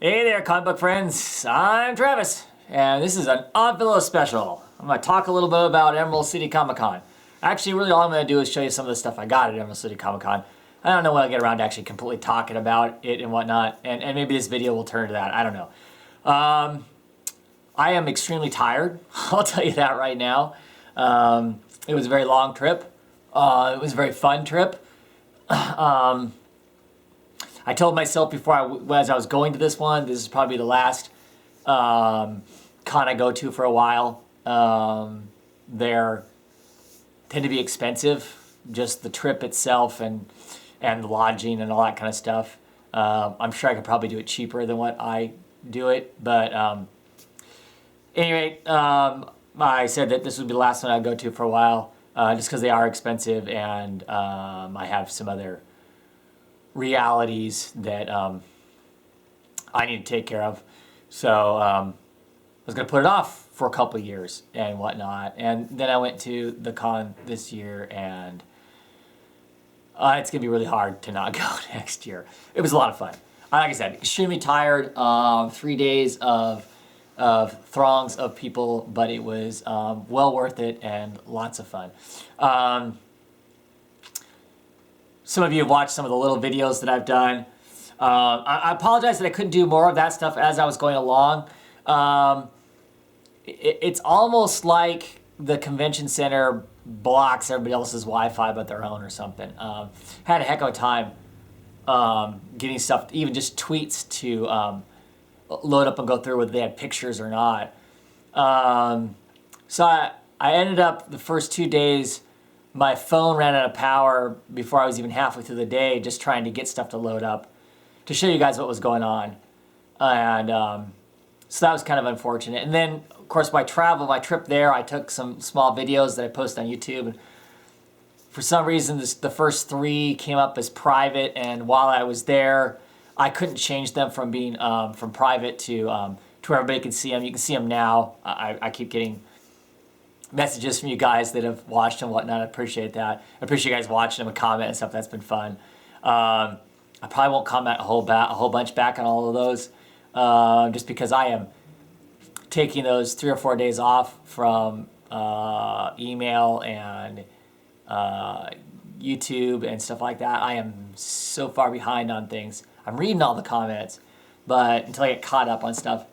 Hey there, comic book friends. I'm Travis, and this is an Oddfellows Special. I'm going to talk a little bit about Emerald City ComiCon. Actually, really all I'm going to do is show you some of the stuff I got at Emerald City ComiCon. I don't know when I'll get around to actually completely talking about it and whatnot, and maybe this video will turn to that. I don't know. I am extremely tired. I'll tell you that right now. It was a very long trip. It was a very fun trip. I told myself before as I was going to this one, this is probably the last con I go to for a while. They're tend to be expensive, just the trip itself and the lodging and all that kind of stuff. I'm sure I could probably do it cheaper than what I do it, but anyway, I said that this would be the last one I'd go to for a while, just because they are expensive, and I have some other realities that I need to take care of. So I was going to put it off for a couple of years and whatnot. And then I went to the con this year, and it's going to be really hard to not go next year. It was a lot of fun. Like I said, extremely tired. 3 days of throngs of people, but it was well worth it and lots of fun. Some of you have watched some of the little videos that I've done. I apologize that I couldn't do more of that stuff as I was going along. It's almost like the convention center blocks everybody else's Wi-Fi but their own or something. Had a heck of a time getting stuff, even just tweets to load up and go through whether they had pictures or not. So I ended up the first 2 days, my phone ran out of power before I was even halfway through the day, just trying to get stuff to load up to show you guys what was going on. And so that was kind of unfortunate. And then, of course, my trip there, I took some small videos that I posted on YouTube. And for some reason, the first 3 came up as private. And while I was there, I couldn't change them from being from private to where everybody can see them. You can see them now. I keep getting messages from you guys that have watched and whatnot. I appreciate that. I appreciate you guys watching them and comment and stuff. That's been fun. I probably won't comment a whole bunch back on all of those, just because I am taking those 3 or 4 days off from email and YouTube and stuff like that. I am so far behind on things. I'm reading all the comments, but until I get caught up on stuff,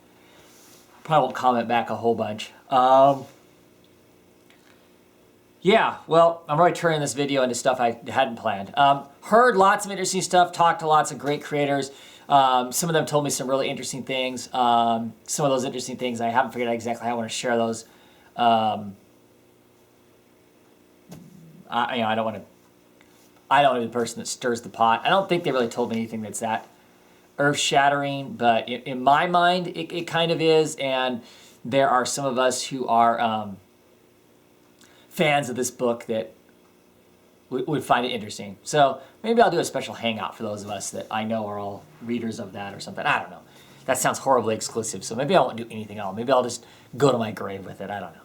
probably won't comment back a whole bunch. Yeah, well, I'm already turning this video into stuff I hadn't planned. Heard lots of interesting stuff, talked to lots of great creators. Some of them told me some really interesting things. Some of those interesting things, I haven't figured out exactly how I want to share those. I don't want to be the person that stirs the pot. I don't think they really told me anything that's that earth-shattering, but in my mind, it kind of is. And there are some of us who are fans of this book that would find it interesting. So maybe I'll do a special hangout for those of us that I know are all readers of that or something. I don't know. That sounds horribly exclusive, so maybe I won't do anything else. Maybe I'll just go to my grave with it. I don't know.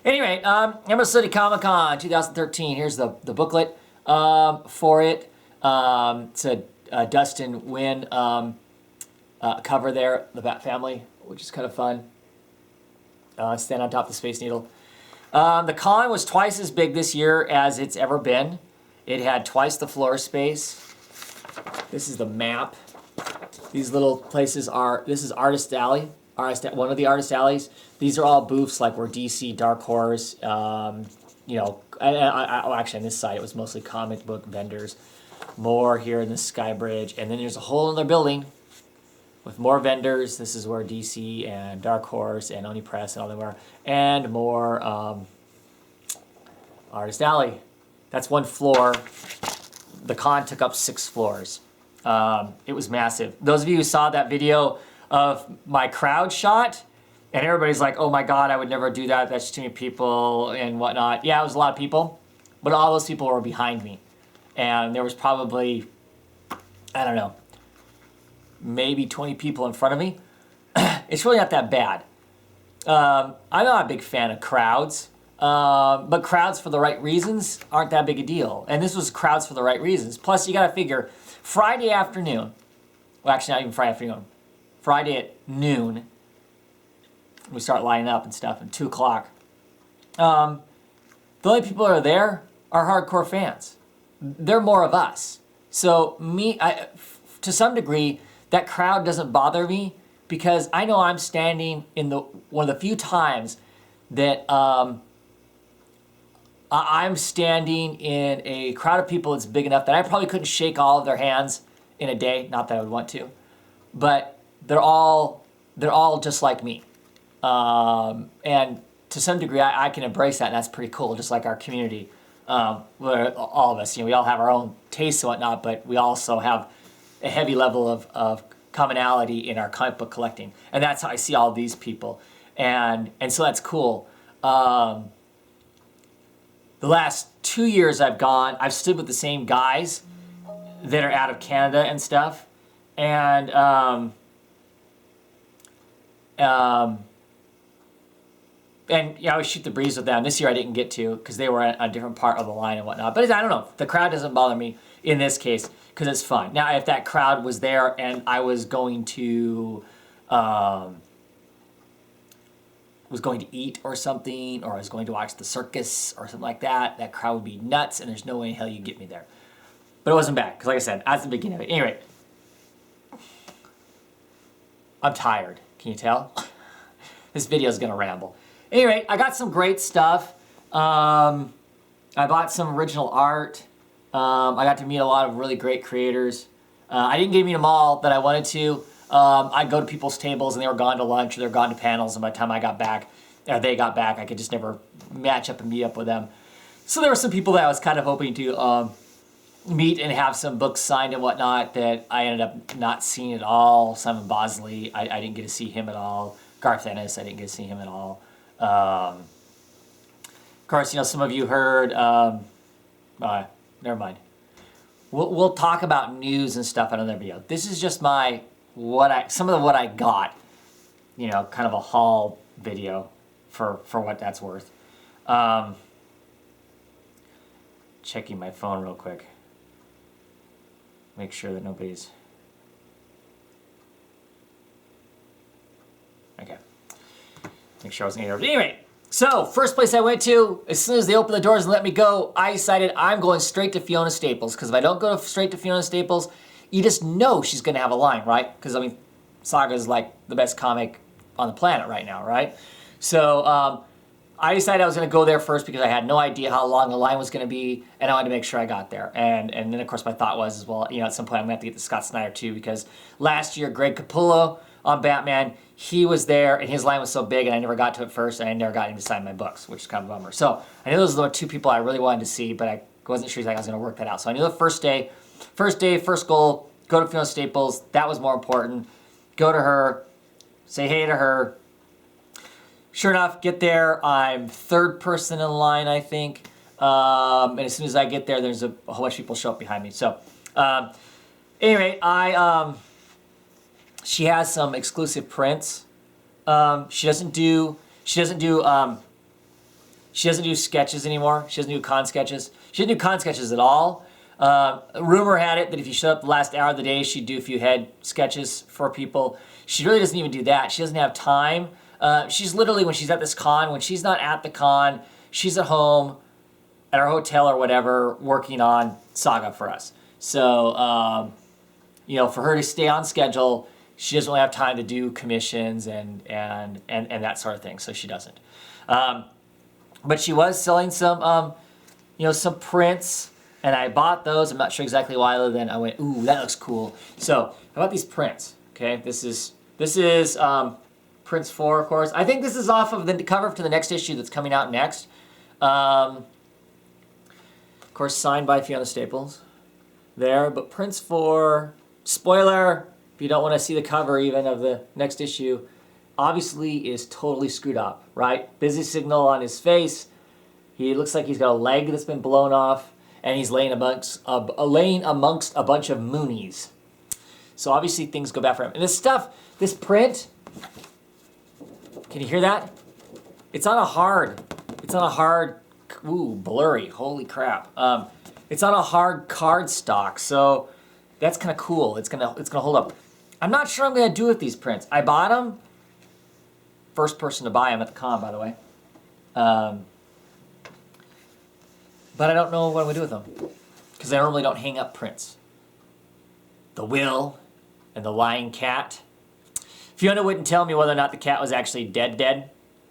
Anyway, Emerald City ComiCon 2013. Here's the booklet for it. It's a Dustin Wynn cover there, the Bat Family, which is kind of fun. Stand on top of the Space Needle. The con was twice as big this year as it's ever been. It had twice the floor space. This is the map. These little places this is Artist Alley, one of the Artist Alleys. These are all booths like where DC, Dark Horse, actually on this side it was mostly comic book vendors. More here in the Sky Bridge. And then there's a whole other building with more vendors. This is where DC and Dark Horse and Oni Press and all them are. And more Artist Alley. That's one floor. The con took up 6 floors. It was massive. Those of you who saw that video of my crowd shot, and everybody's like, oh my God, I would never do that. That's too many people and whatnot. Yeah, it was a lot of people, but all those people were behind me. And there was probably, I don't know, maybe 20 people in front of me. It's really not that bad. I'm not a big fan of crowds, but crowds for the right reasons aren't that big a deal. And this was crowds for the right reasons. Plus, you got to figure Friday afternoon, well, actually not even Friday afternoon, Friday at noon. We start lining up and stuff, and 2 o'clock. The only people that are there are hardcore fans. They're more of us. So to some degree, that crowd doesn't bother me because I know I'm standing in one of the few times that I'm standing in a crowd of people that's big enough that I probably couldn't shake all of their hands in a day. Not that I would want to, but they're all just like me. And to some degree, I can embrace that, and that's pretty cool, just like our community. Where all of us, we all have our own tastes and whatnot, but we also have a heavy level of commonality in our comic book collecting. And that's how I see all these people. And so that's cool. The last 2 years I've stood with the same guys that are out of Canada and stuff. And I always shoot the breeze with them. This year I didn't get to because they were on a different part of the line and whatnot. But I don't know. The crowd doesn't bother me in this case because it's fun. Now, if that crowd was there and I was going to eat or something, or I was going to watch the circus or something like that, that crowd would be nuts, and there's no way in hell you'd get me there. But it wasn't bad because, like I said, that's the beginning of it. Anyway, I'm tired. Can you tell? This video is gonna ramble. Anyway, I got some great stuff. I bought some original art. I got to meet a lot of really great creators. I didn't get to meet them all that I wanted to. I'd go to people's tables and they were gone to lunch or they were gone to panels, and by the time I got back, or they got back, I could just never match up and meet up with them. So there were some people that I was kind of hoping to meet and have some books signed and whatnot that I ended up not seeing at all. Simon Bosley, I didn't get to see him at all. Garth Ennis, I didn't get to see him at all. Of course, some of you heard, never mind. We'll talk about news and stuff in another video. This is just some of what I got, kind of a haul video for what that's worth. Checking my phone real quick. Make sure that nobody's... Okay. Make sure I wasn't interrupted. Anyway, so first place I went to, as soon as they opened the doors and let me go, I decided I'm going straight to Fiona Staples, because if I don't go straight to Fiona Staples, you just know she's going to have a line, right? Because, Saga is like the best comic on the planet right now, right? So I decided I was going to go there first because I had no idea how long the line was going to be, and I wanted to make sure I got there. And then, of course, my thought was, at some point I'm going to have to get the Scott Snyder too, because last year, Greg Capullo on Batman, he was there, and his line was so big, and I never got to it first, and I never got him to sign my books, which is kind of a bummer. So I knew those were the 2 people I really wanted to see, but I wasn't sure I was going to work that out. So I knew the first goal, go to Fiona Staples. That was more important. Go to her, say hey to her. Sure enough, get there. I'm 3rd person in line, I think. And as soon as I get there, there's a whole bunch of people show up behind me. So anyway, she has some exclusive prints. She doesn't do sketches anymore. She doesn't do con sketches. She didn't do con sketches at all. Rumor had it that if you showed up the last hour of the day, she'd do a few head sketches for people. She really doesn't even do that. She doesn't have time. She's literally, when she's at this con, when she's not at the con, she's at home, at our hotel or whatever, working on Saga for us. So, for her to stay on schedule, she doesn't really have time to do commissions and that sort of thing, so she doesn't. But she was selling some prints, and I bought those. I'm not sure exactly why, other than I went, ooh, that looks cool. So I bought these prints. Okay, this is Prince 4, of course. I think this is off of the cover to the next issue that's coming out next. Of course, signed by Fiona Staples there. But Prince 4, spoiler, if you don't want to see the cover even of the next issue, obviously is totally screwed up, right? Busy signal on his face. He looks like he's got a leg that's been blown off, and he's laying amongst a bunch of Moonies. So obviously things go bad for him. And this print, can you hear that? It's on a hard, ooh, blurry, holy crap. It's on a hard card stock, so that's kind of cool. It's gonna hold up. I'm not sure I'm going to do with these prints. I bought them. First person to buy them at the con, by the way. But I don't know what I'm going to do with them. Because I normally don't hang up prints. The Will and the Lying Cat. Fiona wouldn't tell me whether or not the cat was actually dead,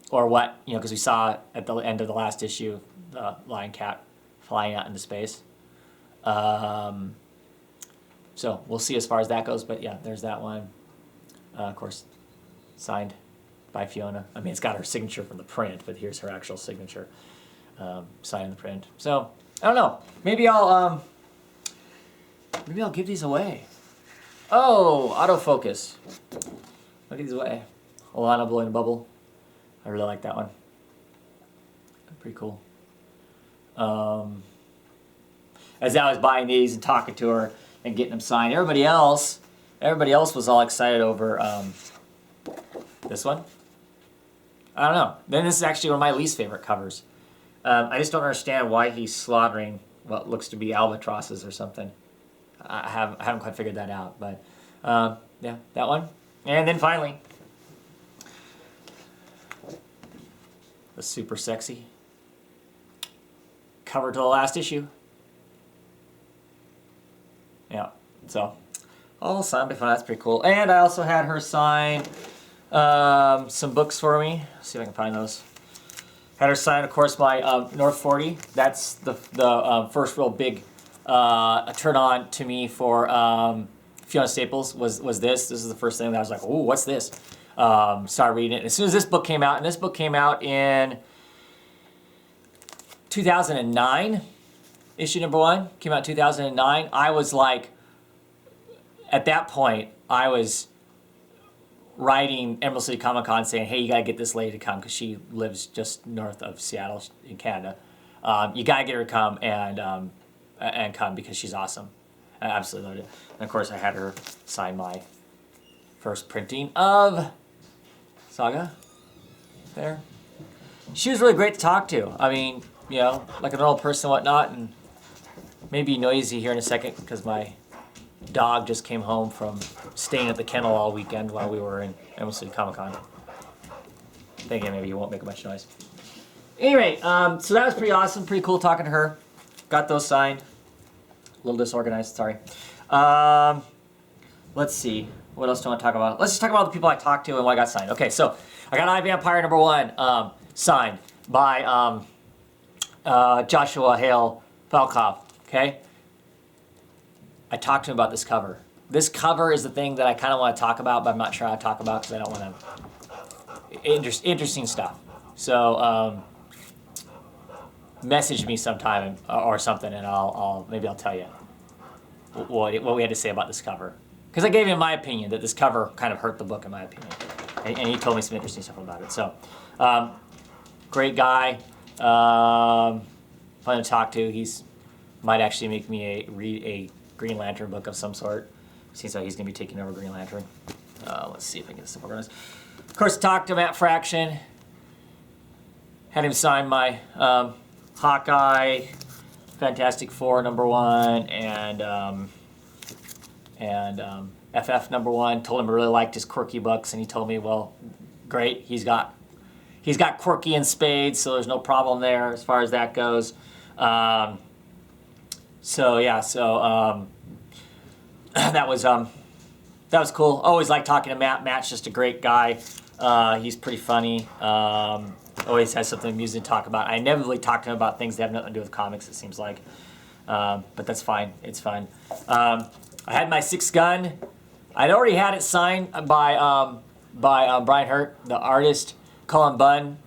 or what, you know, because we saw at the end of the last issue, the Lying Cat flying out into space. So we'll see as far as that goes, but yeah, there's that one. Of course, signed by Fiona. I mean, it's got her signature from the print, but here's her actual signature, signing the print. So I don't know. Maybe I'll give these away. Oh, autofocus. I'll give these away. Alana blowing a bubble. I really like that one. Pretty cool. As I was buying these and talking to her and getting them signed, everybody else was all excited over this one. I don't know. Then this is actually one of my least favorite covers. I just don't understand why he's slaughtering what looks to be albatrosses or something. I haven't quite figured that out, but yeah, that one. And then finally, the super sexy cover to the last issue. Yeah, so all signed by Fiona. That's pretty cool. And I also had her sign some books for me. Let's see if I can find those. Had her sign, of course, my North 40. That's the first real big turn on to me for Fiona Staples was this. This is the first thing that I was like, oh, what's this? Started reading it. And as soon as this book came out, and this book came out in 2009, issue number 1 came out in 2009. I was like, at that point, I was writing Emerald City ComiCon saying, hey, you got to get this lady to come because she lives just north of Seattle in Canada. You got to get her to come and come because she's awesome. I absolutely loved it. And of course, I had her sign my first printing of Saga there. She was really great to talk to. I mean, you know, like a normal person and whatnot, and maybe noisy here in a second because my dog just came home from staying at the kennel all weekend while we were in Emerald City ComiCon. Thinking maybe he won't make much noise. Anyway, so that was pretty awesome, pretty cool talking to her. Got those signed. A little disorganized, sorry. Let's see. What else do I want to talk about? Let's just talk about the people I talked to and what I got signed. Okay, so I got iVampire number 1 signed by Joshua Hale Falkov. Okay? I talked to him about this cover. This cover is the thing that I kind of want to talk about, but I'm not sure how to talk about because I don't want to... Interesting stuff. So, message me sometime or something, and maybe I'll tell you what we had to say about this cover. Because I gave him my opinion that this cover kind of hurt the book, in my opinion, and he told me some interesting stuff about it. So, great guy, fun to talk to. He's might actually make me read a Green Lantern book of some sort. Seems like he's going to be taking over Green Lantern. Let's see if I can get this organized. Of course, talked to Matt Fraction. Had him sign my Hawkeye, Fantastic Four number 1, and FF number 1. Told him I really liked his quirky books, and he told me, well, great. He's got quirky in spades, so there's no problem there as far as that goes. So yeah, that was cool. Always like talking to Matt. Matt's just a great guy. He's pretty funny. Always has something amusing to talk about. I never really talk to him about things that have nothing to do with comics, it seems like. But that's fine. It's fine. I had my 6th gun. I'd already had it signed by Brian Hurt, the artist. Cullen Bunn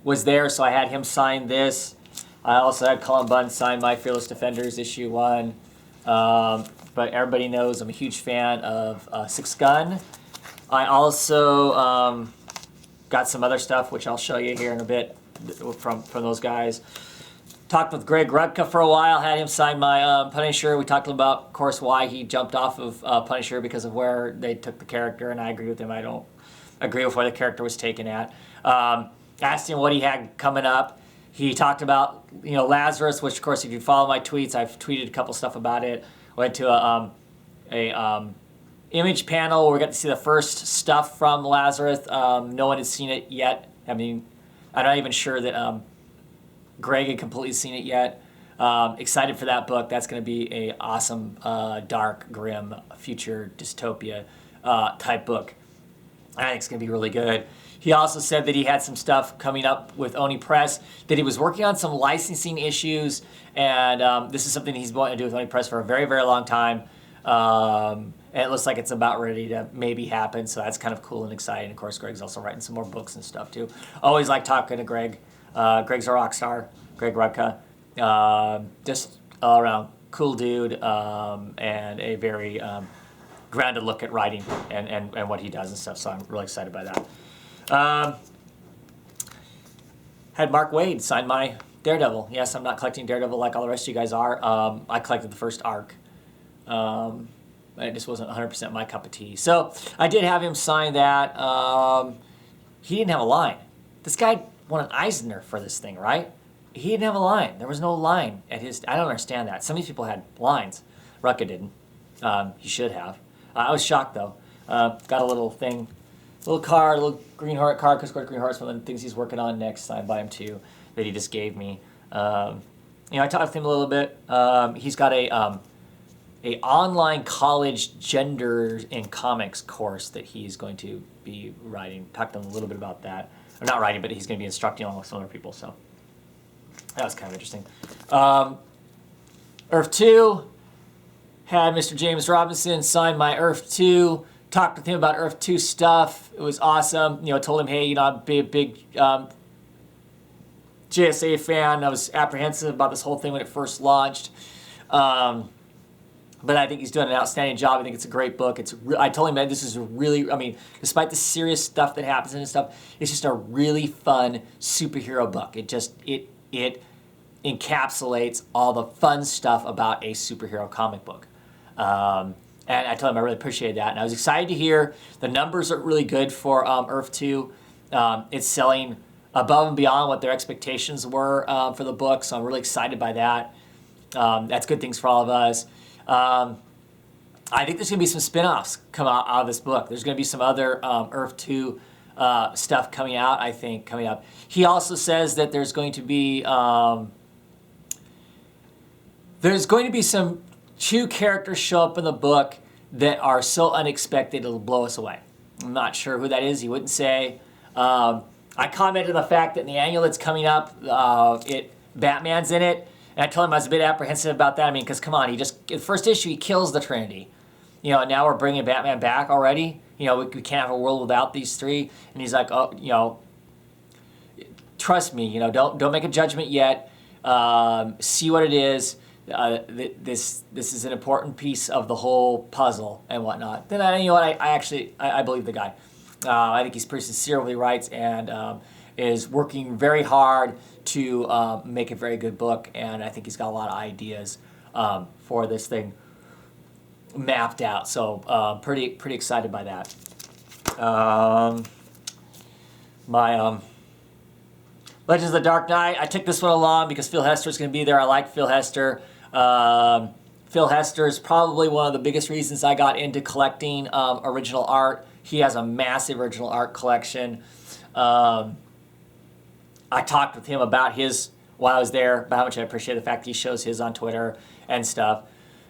was there, so I had him sign this. I also had Cullen Bunn sign my Fearless Defenders issue 1. But everybody knows I'm a huge fan of 6th Gun. I also got some other stuff, which I'll show you here in a bit from those guys. Talked with Greg Rudka for a while, had him sign my Punisher. We talked about, of course, why he jumped off of Punisher because of where they took the character, and I agree with him. I don't agree with where the character was taken at. Asked him what he had coming up. He talked about, Lazarus, which, of course, if you follow my tweets, I've tweeted a couple stuff about it. Went to image panel where we got to see the first stuff from Lazarus. No one has seen it yet. I mean, I'm not even sure that Greg had completely seen it yet. Excited for that book. That's going to be a awesome, dark, grim, future dystopia type book. I think it's going to be really good. He also said that he had some stuff coming up with Oni Press, that he was working on some licensing issues, and this is something he's wanting to do with Oni Press for a very, very long time. And it looks like it's about ready to maybe happen, so that's kind of cool and exciting. Of course, Greg's also writing some more books and stuff, too. Always like talking to Greg. Greg's a rock star, Greg Rudka. Just all around cool dude, and a very grounded look at writing and what he does and stuff, so I'm really excited by that. Had Mark Waid sign my Daredevil. Yes, I'm not collecting Daredevil like all the rest of you guys are. I collected the first arc. It just wasn't 100% my cup of tea. So I did have him sign that. He didn't have a line. This guy won an Eisner for this thing, right? He didn't have a line. There was no line at his... I don't understand that. Some of these people had lines. Rucka didn't. He should have. I was shocked, though. Got a little thing, little card, a little Green Heart card, because Green Heart's one of the things he's working on next, signed by him, too, that he just gave me. I talked to him a little bit. He's got a online college gender in comics course that he's going to be writing. Talked to him a little bit about that. Or not writing, but he's going to be instructing along with some other people, so that was kind of interesting. Earth 2, had Mr. James Robinson sign my Earth 2. Talked with him about Earth 2 stuff. It was awesome. Told him, hey, I'm a big JSA fan. I was apprehensive about this whole thing when it first launched. But I think he's doing an outstanding job. I think it's a great book. I told him that this is despite the serious stuff that happens and stuff, it's just a really fun superhero book. It encapsulates all the fun stuff about a superhero comic book. And I told him I really appreciated that. And I was excited to hear the numbers are really good for Earth 2. It's selling above and beyond what their expectations were for the book, so I'm really excited by that. That's good things for all of us. I think there's going to be some spin-offs come out of this book. There's going to be some other Earth 2 stuff coming out, I think, coming up. He also says that there's going to be some 2 characters show up in the book that are so unexpected it'll blow us away. I'm not sure who that is. He wouldn't say. I commented on the fact that in the annual that's coming up, Batman's in it. And I told him I was a bit apprehensive about that. I mean, because come on, in the first issue, he kills the Trinity. Now we're bringing Batman back already. We can't have a world without these 3. And he's like, trust me, don't make a judgment yet. See what it is. This is an important piece of the whole puzzle and whatnot. Then I believe the guy. I think he's pretty sincere what he writes and is working very hard to make a very good book, and I think he's got a lot of ideas for this thing mapped out. So pretty excited by that. My Legends of the Dark Knight. I took this one along because Phil Hester's going to be there. I like Phil Hester. Phil Hester is probably one of the biggest reasons I got into collecting original art. He has a massive original art collection. I talked with him about his while I was there, about how much I appreciate the fact he shows his on Twitter and stuff,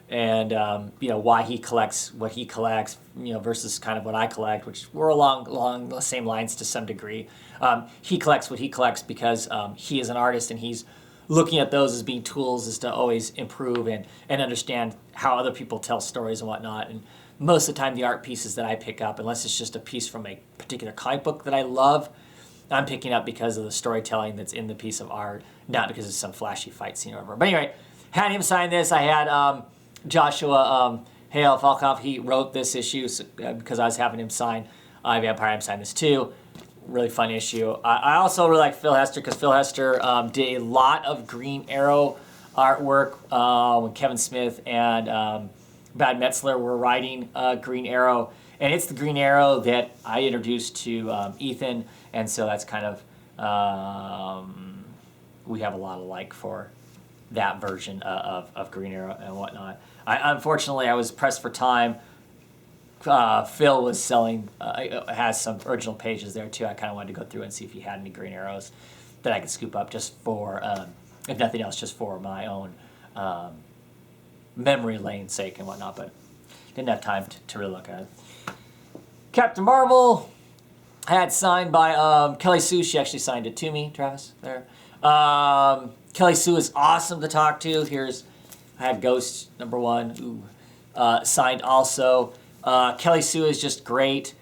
and why he collects what he collects, versus kind of what I collect, which we're along the same lines to some degree. He collects what he collects because he is an artist and he's looking at those as being tools as to always improve and understand how other people tell stories and whatnot. And most of the time, the art pieces that I pick up, unless it's just a piece from a particular comic book that I love, I'm picking up because of the storytelling that's in the piece of art, not because it's some flashy fight scene or whatever. But anyway, had him sign this. I had Joshua Hale Falkoff. He wrote this issue because I was having him sign Vampire. I'm signing this too. Really fun issue. I also really like Phil Hester because Phil Hester did a lot of Green Arrow artwork when Kevin Smith and Brad Metzler were writing Green Arrow. And it's the Green Arrow that I introduced to Ethan. And so that's kind of, we have a lot of like for that version of Green Arrow and whatnot. Unfortunately, I was pressed for time. Phil was selling, has some original pages there too. I kind of wanted to go through and see if he had any Green Arrows that I could scoop up just for, if nothing else, just for my own memory lane sake and whatnot, but didn't have time to really look at it. Captain Marvel, I had signed by Kelly Sue. She actually signed it to me, Travis, there. Kelly Sue is awesome to talk to. I had Ghost #1, signed also. Kelly Sue is just great.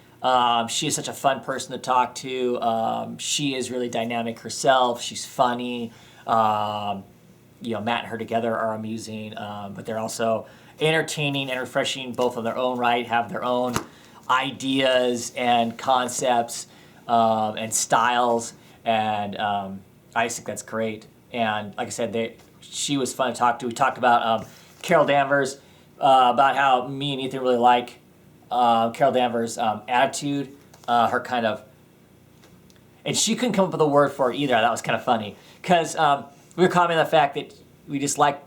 She is such a fun person to talk to. She is really dynamic herself. She's funny. Matt and her together are amusing, but they're also entertaining and refreshing, both on their own right, have their own ideas and concepts and styles, and I just think that's great. And like I said, she was fun to talk to. We talked about Carol Danvers, about how me and Ethan really like Carol Danvers' attitude, her kind of, and she couldn't come up with a word for it either. That was kind of funny, because we were commenting on the fact that we just like,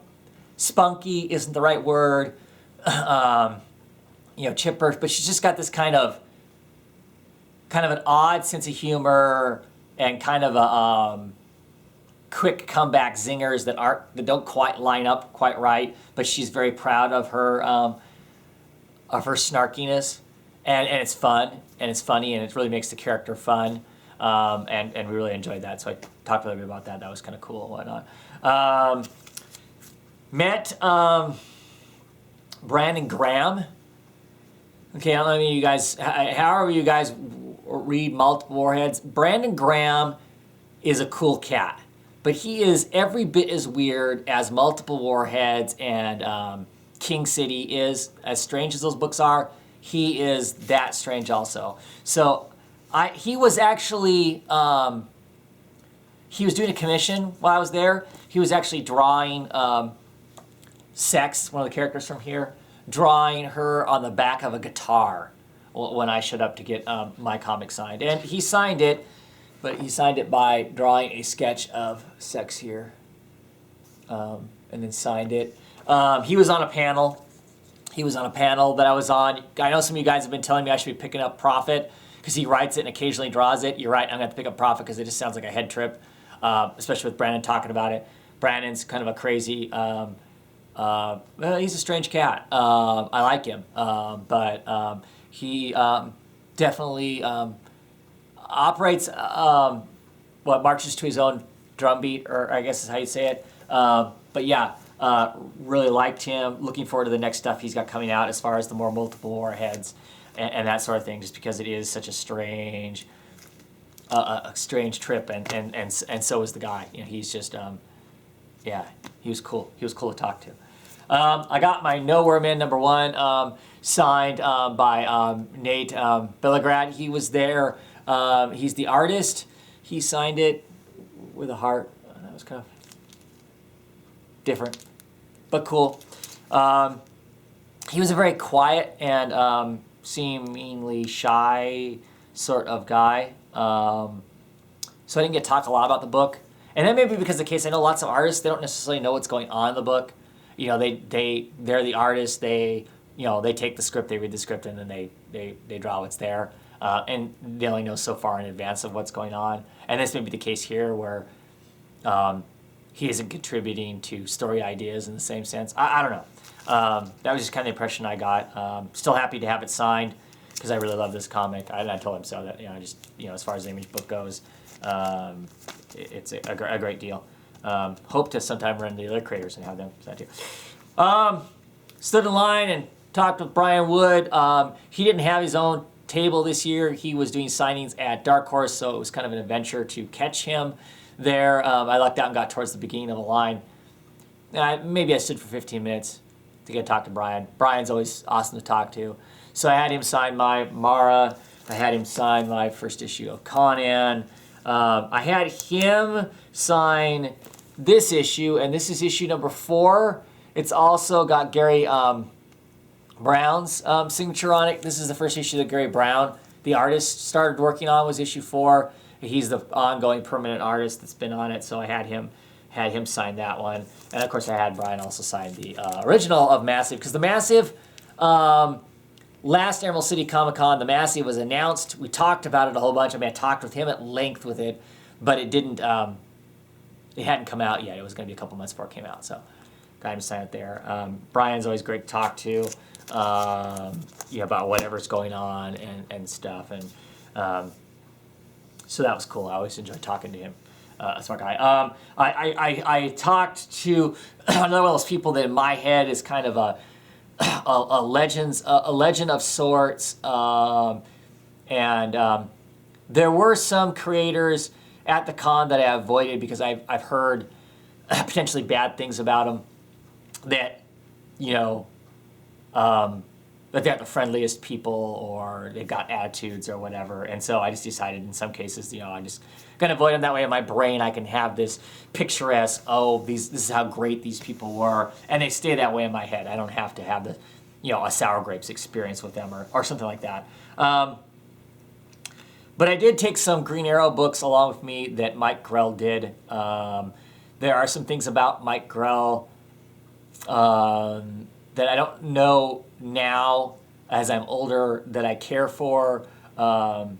spunky isn't the right word, chipper, but she's just got this kind of an odd sense of humor and kind of a quick comeback zingers that don't quite line up quite right, but she's very proud of her snarkiness, and it's fun and it's funny and it really makes the character fun, and we really enjoyed that. So I talked a little bit about that. That was kind of cool and whatnot. Met Brandon Graham. Okay, I don't know if you guys, however you guys read Multiple Warheads, Brandon Graham is a cool cat, but he is every bit as weird as Multiple Warheads and King City is. As strange as those books are, he is that strange also. So he was actually, he was doing a commission while I was there. He was actually drawing Sex, one of the characters from here, drawing her on the back of a guitar when I showed up to get my comic signed. And he signed it, but he signed it by drawing a sketch of Sex here, and then signed it. He was on a panel. He was on a panel that I was on. I know some of you guys have been telling me I should be picking up Prophet because he writes it and occasionally draws it. You're right, I'm going to have to pick up Prophet because it just sounds like a head trip, especially with Brandon talking about it. Brandon's kind of a crazy, well, he's a strange cat. I like him, but he definitely operates what marches to his own drumbeat, or I guess is how you say it. But yeah, really liked him. Looking forward to the next stuff he's got coming out as far as the more Multiple Warheads and that sort of thing. Just because it is such a strange trip, and so is the guy. He's just yeah, he was cool. He was cool to talk to. I got my Nowhere Man #1 signed by Nate Billigrad. He was there. He's the artist. He signed it with a heart. That was kind of different, but cool. He was a very quiet and seemingly shy sort of guy. So I didn't get to talk a lot about the book. And that may be because of the case. I know lots of artists, they don't necessarily know what's going on in the book. They're the artists. They take the script, they read the script, and then they draw what's there. And they only know so far in advance of what's going on. And this may be the case here where he isn't contributing to story ideas in the same sense. I don't know. That was just kind of the impression I got. Still happy to have it signed because I really love this comic. I told him so that, as far as the Image book goes, it's a great deal. Hope to sometime run the other creators and have them sign too. Stood in line and talked with Brian Wood. He didn't have his own table this year. He was doing signings at Dark Horse, so it was kind of an adventure to catch him there. I lucked out and got towards the beginning of the line. Maybe I stood for 15 minutes to get to talk to Brian. Brian's always awesome to talk to. So I had him sign my Mara. I had him sign my first issue of Conan. I had him sign this issue, and this is issue #4. It's also got Gary Brown's signature on it. This is the first issue that Gary Brown, the artist, started working on, was issue 4. He's the ongoing permanent artist that's been on it, so I had him had him sign that one. And of course I had Brian also sign the original of Massive, because the Massive, last Emerald City ComiCon, the Massive was announced. We talked about it a whole bunch. I mean, I talked with him at length with it, but it didn't, it hadn't come out yet. It was going to be a couple months before it came out, so got him to sign it there. Brian's always great to talk to, about whatever's going on and stuff, and so that was cool. I always enjoy talking to him. A smart guy. I talked to another one of those people that in my head is kind of a legend of sorts, and there were some creators at the con that I avoided because I've heard potentially bad things about them, that that they're not the friendliest people, or they've got attitudes or whatever. And so I just decided in some cases, I'm just going to avoid them. That way in my brain I can have this picturesque, this is how great these people were. And they stay that way in my head. I don't have to have the, a sour grapes experience with them or something like that. But I did take some Green Arrow books along with me that Mike Grell did. There are some things about Mike Grell that I don't know now as I'm older that I care for. Some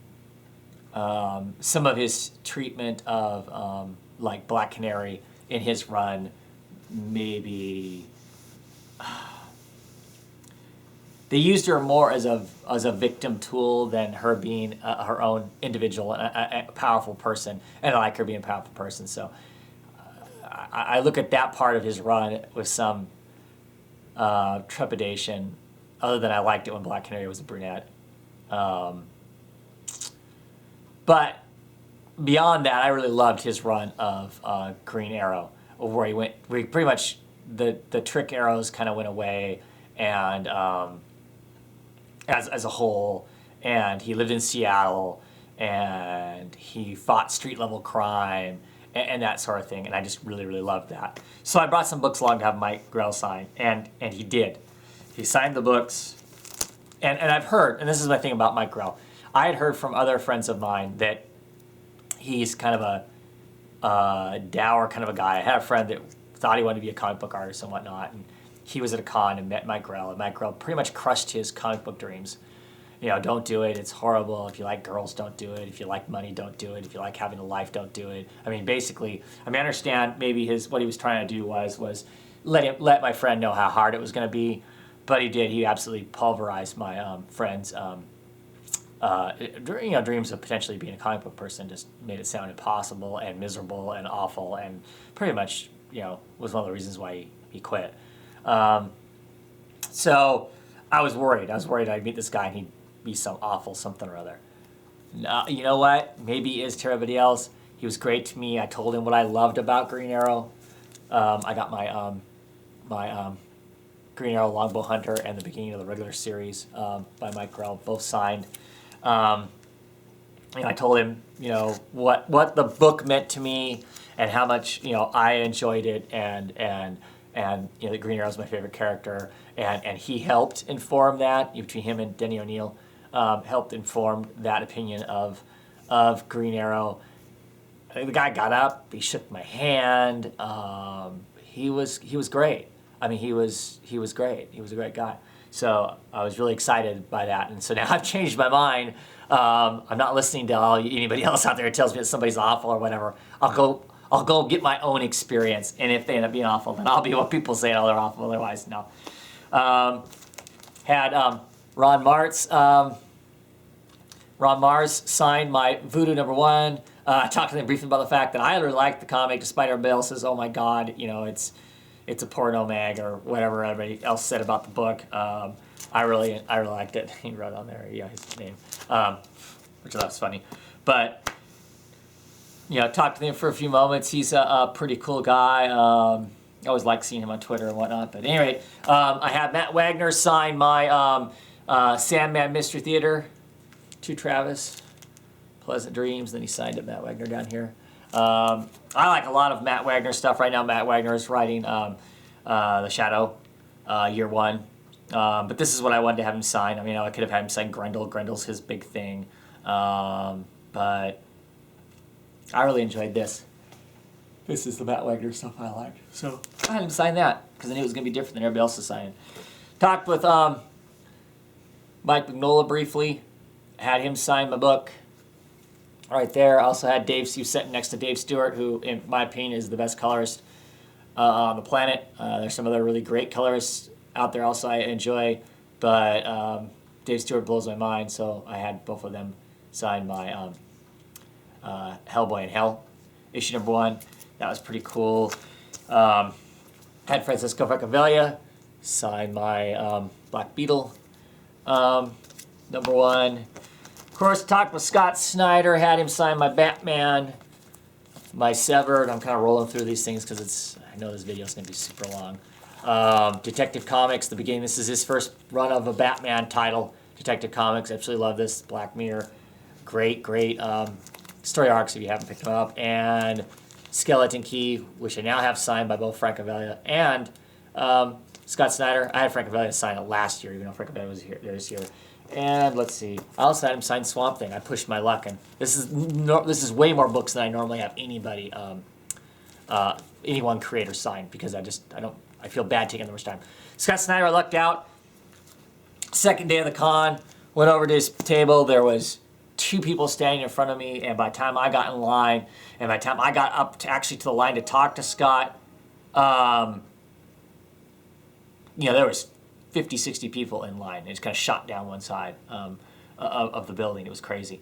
of his treatment of like Black Canary in his run, maybe they used her more as a victim tool than her being her own individual, a powerful person, and I like her being a powerful person. So I look at that part of his run with some trepidation, other than I liked it when Black Canary was a brunette. But beyond that, I really loved his run of Green Arrow, where he pretty much, the trick arrows kind of went away, and as a whole, and he lived in Seattle, and he fought street level crime, and that sort of thing, and I just really, really loved that. So I brought some books along to have Mike Grell sign, and he did. He signed the books, and I've heard, and this is my thing about Mike Grell, I had heard from other friends of mine that he's kind of a dour kind of a guy. I had a friend that thought he wanted to be a comic book artist and whatnot, and he was at a con and met Mike Grell, and Mike Grell pretty much crushed his comic book dreams. Don't do it. It's horrible. If you like girls, don't do it. If you like money, don't do it. If you like having a life, don't do it. I mean, basically, I understand maybe what he was trying to do was let my friend know how hard it was going to be, but he did. He absolutely pulverized my friend's dreams of potentially being a comic book person. Just made it sound impossible and miserable and awful, and pretty much was one of the reasons why he quit. So I was worried. I'd meet this guy and he'd be some awful something or other. No, you know what? Maybe he is to everybody else. He was great to me. I told him what I loved about Green Arrow. I got my Green Arrow Longbow Hunter and the beginning of the regular series by Mike Grell, both signed. I told him, what the book meant to me and how much, I enjoyed it, and the Green Arrow is my favorite character, and he helped inform that, between him and Denny O'Neil, helped inform that opinion of Green Arrow. The guy got up, he shook my hand. He was great. He was great. He was a great guy. So I was really excited by that, and so now I've changed my mind. I'm not listening to anybody else out there who tells me that somebody's awful or whatever. I'll go get my own experience, and if they end up being awful, then I'll be what people say. Oh, they're awful. Otherwise, no. Had Ron Mars signed my Voodoo #1. I talked to them briefly about the fact that I really liked the comic, despite everybody else says, "Oh my God, it's a porno mag," or whatever everybody else said about the book. I really liked it. He wrote on there, his name, which I thought was funny. But talked to him for a few moments. He's a pretty cool guy. I always like seeing him on Twitter and whatnot. But anyway, I had Matt Wagner sign my Sandman Mystery Theater to Travis. Pleasant Dreams. Then he signed it, Matt Wagner, down here. I like a lot of Matt Wagner stuff right now. Matt Wagner is writing The Shadow, Year 1. But this is what I wanted to have him sign. I could have had him sign Grendel. Grendel's his big thing. But I really enjoyed this. This is the Matt Wagner stuff I like. So I had him sign that because I knew it was going to be different than everybody else's signing. Talked with Mike Mignola briefly. Had him sign my book right there. I also had Dave, he was sitting next to Dave Stewart, who, in my opinion, is the best colorist on the planet. There's some other really great colorists out there also I enjoy, but Dave Stewart blows my mind, so I had both of them sign my Hellboy in Hell, issue number 1. That was pretty cool. Had Francisco Francavilla sign my Black Beetle number 1. Of course, talked with Scott Snyder, had him sign my Batman, my Severed. I'm kind of rolling through these things because I know this video is going to be super long. Detective Comics, the beginning. This is his first run of a Batman title. Detective Comics, absolutely love this. Black Mirror, great story arcs if you haven't picked them up. And Skeleton Key, which I now have signed by both Francavilla and Scott Snyder. I had Francavilla sign it last year, even though Francavilla was here this year. And let's see, I also had him sign Swamp Thing. I pushed my luck, and this is way more books than I normally have anybody, any one creator sign, because I feel bad taking the much time. Scott Snyder, I lucked out. Second day of the con, went over to his table. There was 2 people standing in front of me, and by the time I got in line, and by the time I got up to the line to talk to Scott, there was 50, 60 people in line. It just kind of shot down one side of the building. It was crazy.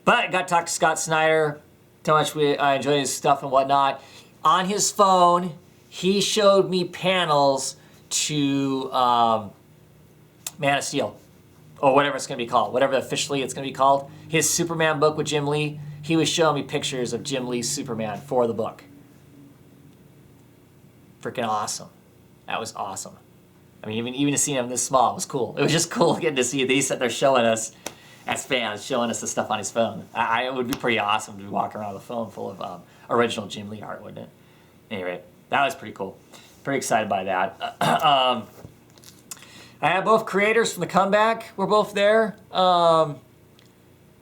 But I got to talk to Scott Snyder, how much I enjoy his stuff and whatnot. On his phone, he showed me panels to Man of Steel, or whatever it's going to be called, whatever officially it's going to be called. His Superman book with Jim Lee, he was showing me pictures of Jim Lee's Superman for the book. Freaking awesome. That was awesome. I mean, even to see him this small was cool. It was just cool getting to see these that they're showing us as fans, showing us the stuff on his phone. It would be pretty awesome to be walking around with a phone full of original Jim Lee art, wouldn't it? Anyway, that was pretty cool. Pretty excited by that. I had both creators from the comeback were both there.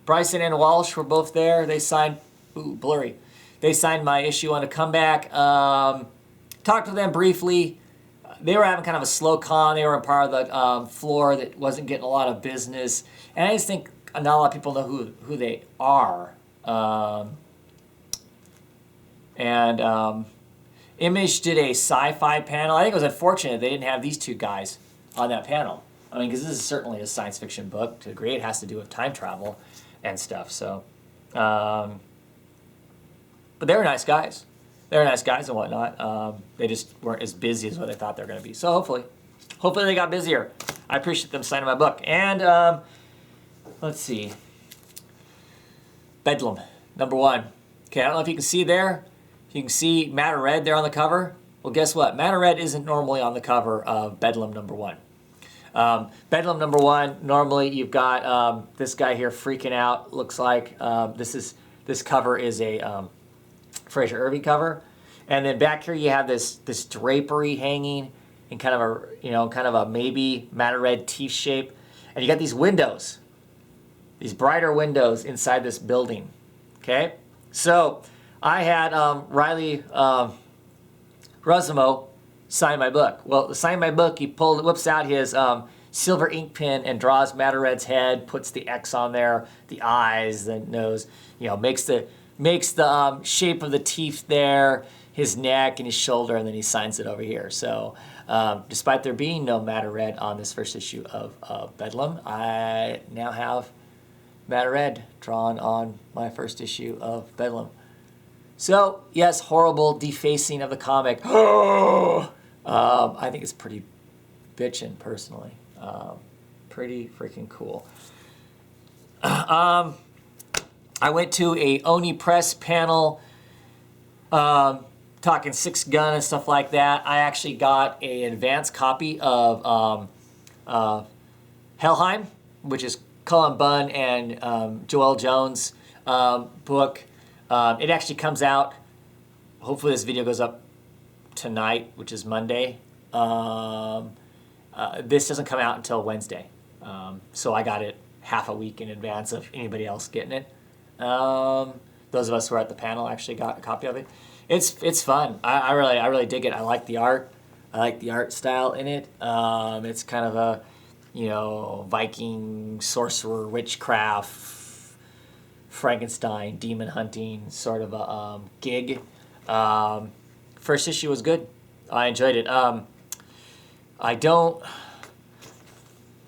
Bryson and Walsh were both there. They signed, blurry. They signed my issue on the comeback. Talked to them briefly. They were having kind of a slow con. They were a part of the floor that wasn't getting a lot of business. And I just think not a lot of people know who they are. Image did a sci-fi panel. I think it was unfortunate they didn't have these 2 guys on that panel. I mean, because this is certainly a science fiction book. To agree, it has to do with time travel and stuff. So, but they were nice guys. They were nice guys and whatnot. They just weren't as busy as what they thought they were going to be. So hopefully they got busier. I appreciate them signing my book. And let's see. Bedlam, number 1. Okay, I don't know if you can see there. You can see Matter Red there on the cover. Well, guess what? Matter Red isn't normally on the cover of Bedlam number 1. Bedlam number 1, normally you've got this guy here freaking out. Looks like this cover is a Fraser Irving cover, and then back here you have this drapery hanging in kind of a maybe Matter Red teeth shape, and you got these windows, these brighter windows inside this building. Okay, so I had Riley Rosimo sign my book. Well, to sign my book, he whips out his silver ink pen and draws Matter Red's head, puts the X on there, the eyes, the nose, makes the shape of the teeth there, his neck and his shoulder, and then he signs it over here. So despite there being no Matter Red on this first issue of Bedlam, I now have Matter Red drawn on my first issue of Bedlam. So, yes, horrible defacing of the comic. I think it's pretty bitchin', personally. Pretty freaking cool. I went to a Oni Press panel talking 6 Gun and stuff like that. I actually got an advanced copy of Helheim, which is Cullen Bunn and Joel Jones' book. It actually comes out, hopefully this video goes up tonight, which is Monday. This doesn't come out until Wednesday. So I got it half a week in advance of anybody else getting it. Those of us who were at the panel actually got a copy of it. It's fun. I really dig it. I like the art. I like the art style in it. It's kind of a, Viking sorcerer witchcraft, Frankenstein demon hunting sort of a gig. First issue was good. I enjoyed it. I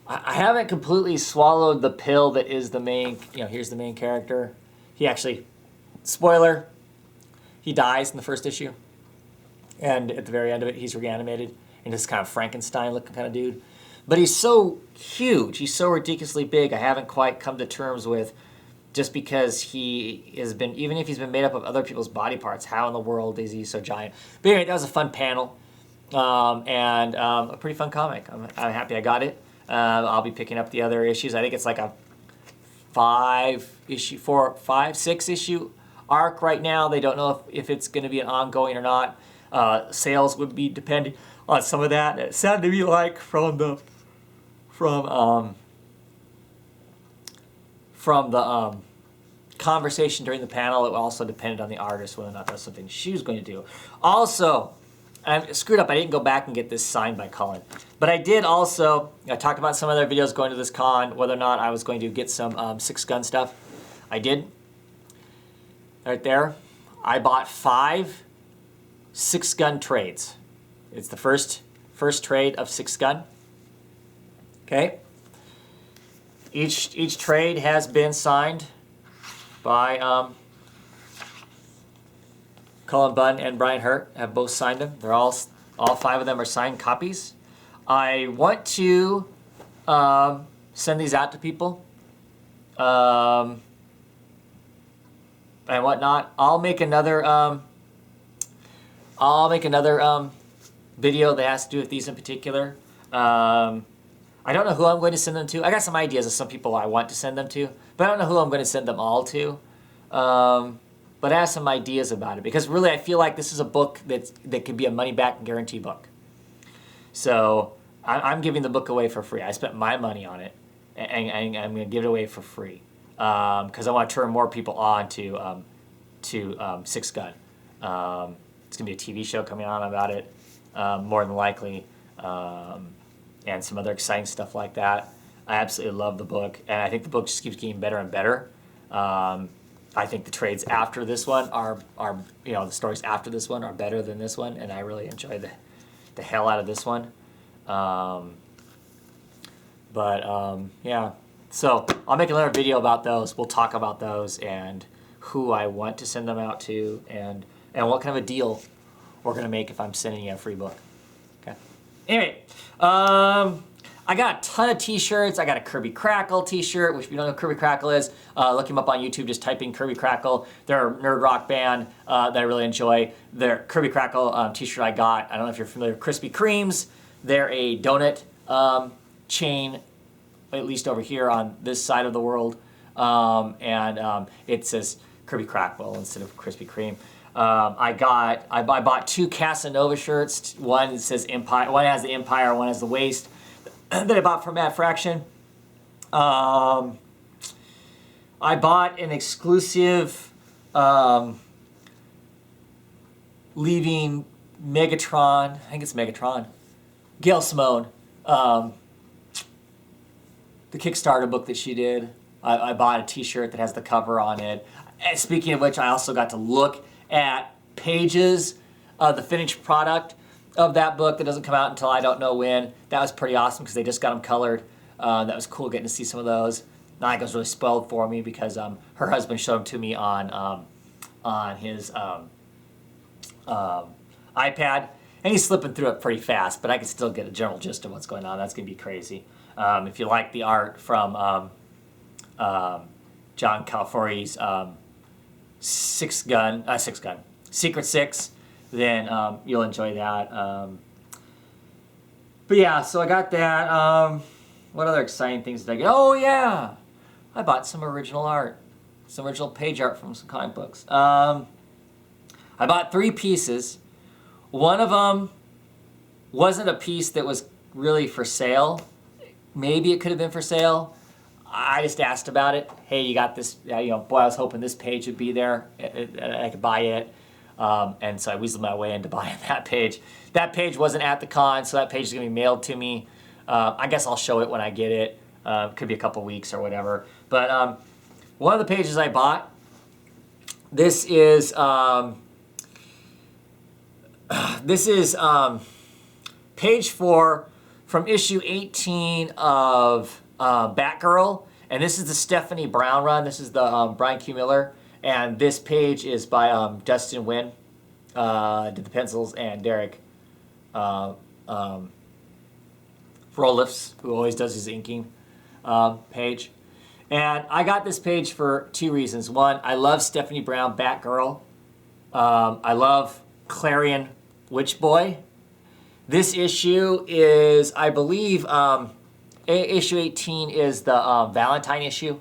haven't completely swallowed the pill that is the main. Here's the main character. He actually, spoiler, he dies in the first issue. And at the very end of it, he's reanimated into this kind of Frankenstein-looking kind of dude. But he's so huge. He's so ridiculously big. I haven't quite come to terms with, just because he has been, even if he's been made up of other people's body parts, how in the world is he so giant? But anyway, that was a fun panel. And a pretty fun comic. I'm happy I got it. I'll be picking up the other issues. I think it's like a 6 issue arc right now. They don't know if it's going to be an ongoing or not. Sales would be depending on some of that. It sounded to me like from the conversation during the panel, it also depended on the artist whether or not that's something she was going to do. Also, I screwed up. I didn't go back and get this signed by Cullen. But I did also, I talked about some other videos going to this con, whether or not I was going to get some Six Gun stuff. I did. Right there. I bought 5 Six Gun trades. It's the first trade of Six Gun. Okay. Each trade has been signed by Cullen Bunn and Brian Hurt. Have both signed them. They're all 5 of them are signed copies. I want to send these out to people and whatnot. I'll make another video that has to do with these in particular. I don't know who I'm going to send them to. I got some ideas of some people I want to send them to, but I don't know who I'm going to send them all to. But I have some ideas about it, because really I feel like this is a book that could be a money-back guarantee book. So I'm giving the book away for free. I spent my money on it, and I'm going to give it away for free because I want to turn more people on to Six Gun. It's going to be a TV show coming on about it, more than likely, and some other exciting stuff like that. I absolutely love the book, and I think the book just keeps getting better and better. I think the trades after this one are the stories after this one are better than this one, and I really enjoy the hell out of this one. Yeah. So I'll make another video about those. We'll talk about those and who I want to send them out to, and what kind of a deal we're gonna make if I'm sending you a free book. Okay. Anyway, I got a ton of t-shirts. I got a Kirby Crackle t-shirt, which if you don't know who Kirby Crackle is, look him up on YouTube, just type in Kirby Crackle. They're a nerd rock band that I really enjoy. Their Kirby Crackle t-shirt I got, I don't know if you're familiar with Krispy Kremes. They're a donut chain, at least over here on this side of the world. It says Kirby Crackle instead of Krispy Kreme. I bought 2 Casanova shirts. One says Empire, one has the Empire, one has the Waste, that I bought from Matt Fraction. I bought an exclusive leaving Megatron, I think it's Megatron, Gail Simone, the Kickstarter book that she did. I bought a t-shirt that has the cover on it. And speaking of which, I also got to look at pages of the finished product of that book that doesn't come out until I don't know when. That was pretty awesome because they just got them colored. That was cool getting to see some of those. Naika was really spoiled for me because her husband showed them to me on his iPad, and he's slipping through it pretty fast, but I can still get a general gist of what's going on. That's going to be crazy. If you like the art from John Calfori's Secret Six, then you'll enjoy that. But yeah, so I got that. What other exciting things did I get? Oh yeah, I bought some original art, some original page art from some comic books. I bought 3 pieces. One of them wasn't a piece that was really for sale. Maybe it could have been for sale. I just asked about it. Hey, you got this? Boy, I was hoping this page would be there. I could buy it. And so I weaseled my way into buying that page. That page wasn't at the con, so that page is going to be mailed to me. I guess I'll show it when I get it. Could be a couple weeks or whatever. But one of the pages I bought, this is page 4 from issue 18 of Batgirl. And this is the Stephanie Brown run. This is the Brian Q. Miller. And this page is by Dustin Nguyen, did the pencils, and Derek Frolifs, who always does his inking page. And I got this page for 2 reasons. One, I love Stephanie Brown, Batgirl. I love Clarion Witch Boy. This issue is, I believe, issue 18 is the Valentine issue.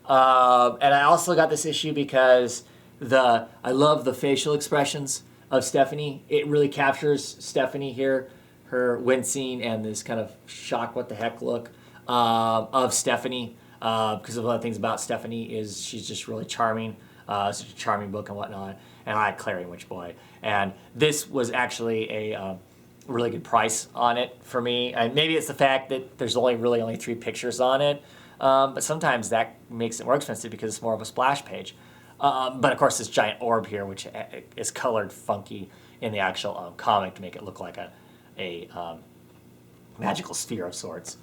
And I also got this issue because I love the facial expressions of Stephanie. It really captures Stephanie here, her wincing and this kind of shock, what the heck look of Stephanie. Because one of the things about Stephanie is she's just really charming. Such a charming book and whatnot. And I like Clarion Witch Boy. And this was actually a really good price on it for me. And maybe it's the fact that there's only 3 pictures on it. But sometimes that makes it more expensive because it's more of a splash page. But of course, this giant orb here, which is colored funky in the actual comic to make it look like a magical sphere of sorts.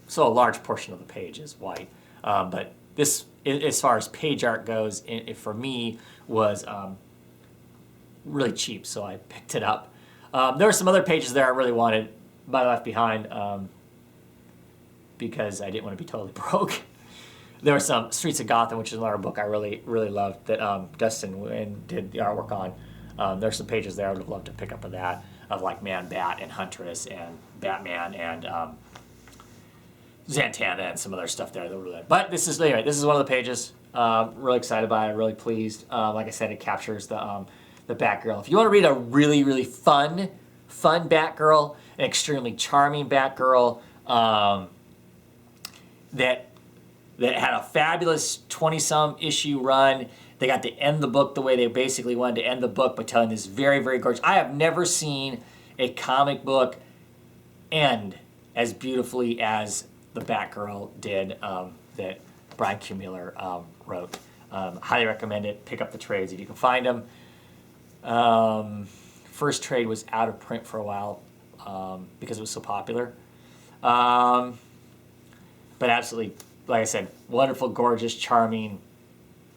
So a large portion of the page is white. But this, as far as page art goes, it for me was really cheap, so I picked it up. There were some other pages there I really wanted, but I left behind. Because I didn't want to be totally broke. There was some Streets of Gotham, which is another book I really, really loved that Dustin Nguyen did the artwork on. There's some pages there I would have loved to pick up of that, of like Man-Bat and Huntress and Batman and Zatanna and some other stuff there. That were really, but this is one of the pages. Really excited by it, really pleased. Like I said, it captures the Batgirl. If you want to read a really, really fun Batgirl, an extremely charming Batgirl, that had a fabulous 20-some issue run. They got to end the book the way they basically wanted to end the book by telling this very, very gorgeous. I have never seen a comic book end as beautifully as the Batgirl did that Brian Q. Miller wrote. Highly recommend it. Pick up the trades if you can find them. First trade was out of print for a while because it was so popular. But absolutely, like I said, wonderful, gorgeous, charming,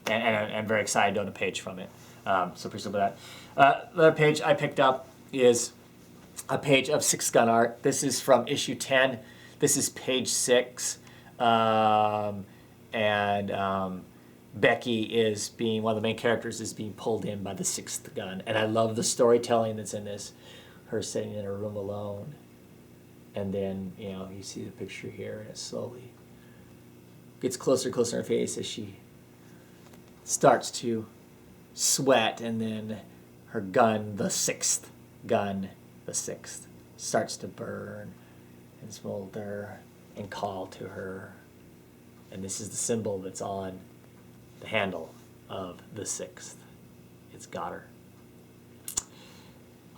and very excited to own a page from it. So pretty simple with that. The other page I picked up is a page of 6 gun art. This is from issue 10. This is page 6. Becky is one of the main characters is being pulled in by the 6th gun. And I love the storytelling that's in this. Her sitting in her room alone. And then, you see the picture here, and it slowly gets closer and closer to her face as she starts to sweat, and then her gun, the 6th gun, starts to burn and smolder and call to her. And this is the symbol that's on the handle of the 6th. It's got her.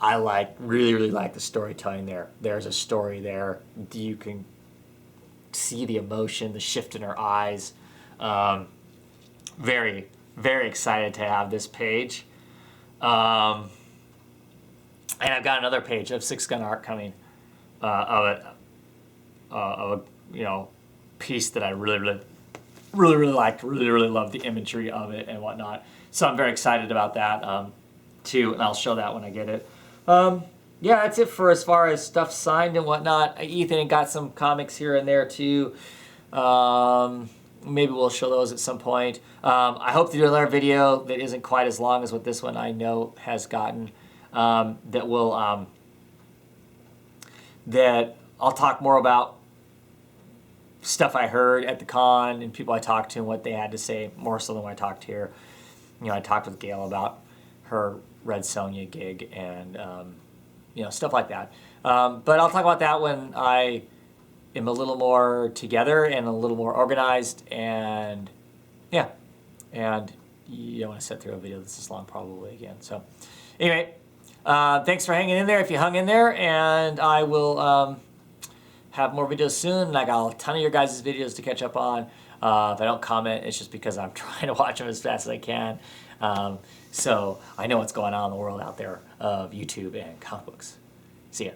I really like the storytelling there. There's a story there. You can see the emotion, the shift in her eyes. Very, very excited to have this page. And I've got another page of 6 gun art coming of a piece that I really liked. Really loved the imagery of it and whatnot. So I'm very excited about that too, and I'll show that when I get it. Yeah, that's it for as far as stuff signed and whatnot. Ethan got some comics here and there too. Maybe we'll show those at some point. I hope to do another video that isn't quite as long as what this one I know has gotten. That I'll talk more about stuff I heard at the con and people I talked to and what they had to say, more so than what I talked here. I talked with Gail about her Red Sonja gig and stuff like that. But I'll talk about that when I am a little more together and a little more organized, and you don't want to sit through a video that's this long probably again. So anyway, thanks for hanging in there if you hung in there, and I will have more videos soon. And I got a ton of your guys' videos to catch up on. If I don't comment, it's just because I'm trying to watch them as fast as I can. So I know what's going on in the world out there of YouTube and comic books. See ya.